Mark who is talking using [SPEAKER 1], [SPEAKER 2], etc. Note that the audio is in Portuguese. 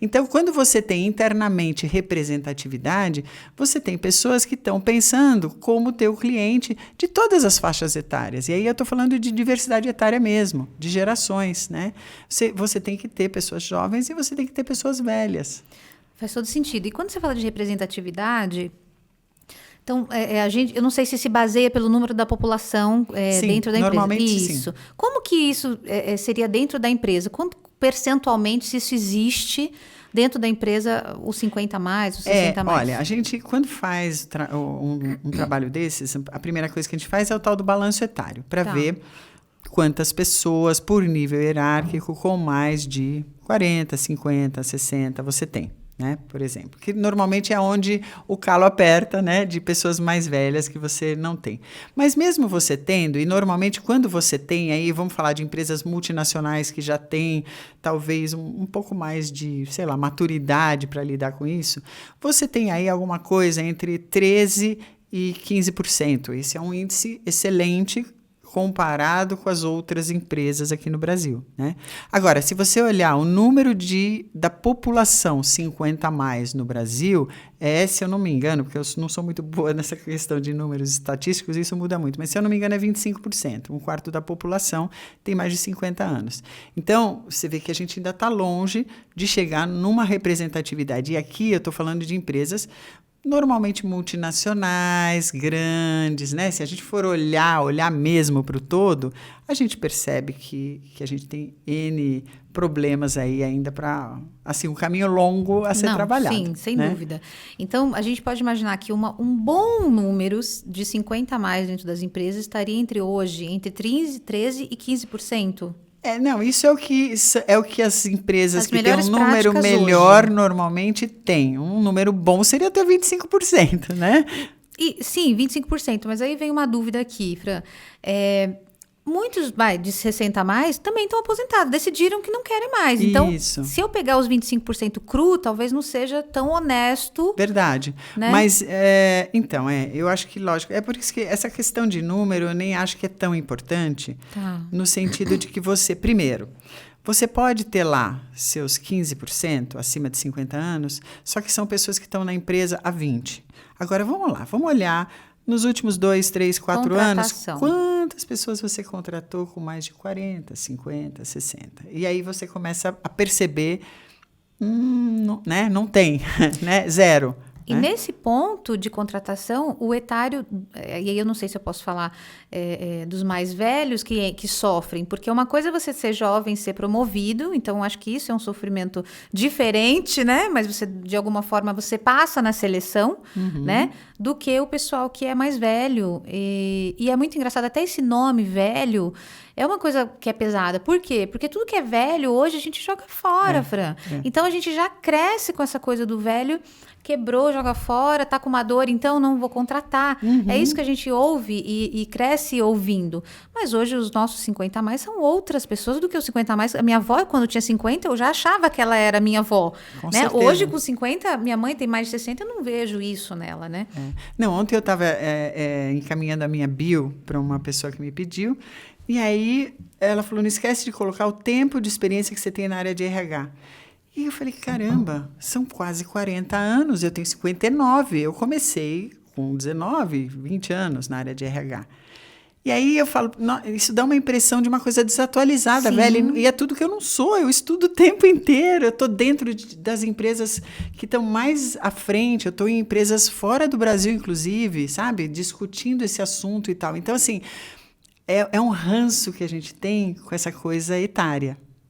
[SPEAKER 1] Então, quando você tem internamente representatividade, você tem pessoas que estão pensando como teu cliente de todas as faixas etárias. E aí eu estou falando de diversidade etária mesmo, de gerações, né? Você tem que ter pessoas jovens e você tem que ter pessoas velhas.
[SPEAKER 2] Faz todo sentido. E quando você fala de representatividade, então, eu não sei se baseia pelo número da população
[SPEAKER 1] Sim,
[SPEAKER 2] dentro da empresa.
[SPEAKER 1] normalmente
[SPEAKER 2] Isso.
[SPEAKER 1] sim.
[SPEAKER 2] Como que isso seria dentro da empresa? Quanto percentualmente, se isso existe dentro da empresa, os 50 a mais, os 60 a mais?
[SPEAKER 1] Olha, a gente, quando faz um trabalho desses, a primeira coisa que a gente faz é o tal do balanço etário, para ver quantas pessoas por nível hierárquico com mais de 40, 50, 60 você tem. Né, por exemplo, que normalmente é onde o calo aperta, né, de pessoas mais velhas que você não tem. Mas mesmo você tendo, e normalmente quando você tem, aí vamos falar de empresas multinacionais que já têm talvez um pouco mais de, sei lá, maturidade para lidar com isso, você tem aí alguma coisa entre 13% e 15%. Esse é um índice excelente comparado com as outras empresas aqui no Brasil, né? Agora, se você olhar o número da população 50 a mais no Brasil, se eu não me engano, porque eu não sou muito boa nessa questão de números estatísticos, isso muda muito, mas se eu não me engano é 25%. Um quarto da população tem mais de 50 anos. Então, você vê que a gente ainda está longe de chegar numa representatividade. E aqui eu estou falando de empresas normalmente multinacionais, grandes, né? Se a gente for olhar mesmo para o todo, a gente percebe que a gente tem N problemas aí ainda para, assim, um caminho longo a ser trabalhado.
[SPEAKER 2] Sim, sem
[SPEAKER 1] né?
[SPEAKER 2] dúvida. Então, a gente pode imaginar que um bom número de 50 a mais dentro das empresas estaria entre 13% e 15%.
[SPEAKER 1] Não, isso é o que as empresas que têm um número melhor
[SPEAKER 2] hoje
[SPEAKER 1] normalmente têm. Um número bom seria até 25%, né?
[SPEAKER 2] Sim, 25%. Mas aí vem uma dúvida aqui, Fran. Muitos de 60 a mais também estão aposentados, decidiram que não querem mais. Então, se eu pegar os 25% cru, talvez não seja tão honesto.
[SPEAKER 1] Verdade.
[SPEAKER 2] Né?
[SPEAKER 1] Mas, eu acho que, lógico, é por isso que essa questão de número eu nem acho que é tão importante, no sentido de que primeiro, você pode ter lá seus 15% acima de 50 anos, só que são pessoas que estão na empresa há 20. Agora, vamos olhar nos últimos 2, 3, 4 anos, quantas pessoas você contratou com mais de 40, 50, 60? E aí você começa a perceber, né? Não tem, né? Zero.
[SPEAKER 2] E nesse ponto de contratação, o etário, e aí eu não sei se eu posso falar dos mais velhos que sofrem, porque uma coisa é você ser jovem, ser promovido, então acho que isso é um sofrimento diferente, né? Mas você, de alguma forma, você passa na seleção, né? Do que o pessoal que é mais velho. E é muito engraçado, até esse nome, velho, é uma coisa que é pesada. Por quê? Porque tudo que é velho, hoje, a gente joga fora, Fran. Então, a gente já cresce com essa coisa do velho, quebrou, joga fora, tá com uma dor, então não vou contratar. É isso que a gente ouve e cresce ouvindo. Mas hoje os nossos 50 a mais são outras pessoas do que os 50 a mais. A minha avó, quando tinha 50, eu já achava que ela era minha avó. Né? Hoje, com 50, minha mãe tem mais de 60, eu não vejo isso nela, né?
[SPEAKER 1] Não, ontem eu estava encaminhando a minha bio para uma pessoa que me pediu, e aí ela falou, não esquece de colocar o tempo de experiência que você tem na área de RH. E eu falei, caramba, são quase 40 anos, eu tenho 59, eu comecei com 19, 20 anos na área de RH. E aí eu falo, isso dá uma impressão de uma coisa desatualizada, velho, e é tudo que eu não sou, eu estudo o tempo inteiro, eu estou dentro das empresas que estão mais à frente, eu estou em empresas fora do Brasil, inclusive, sabe, discutindo esse assunto e tal. Então, assim, é um ranço que a gente tem com essa coisa etária.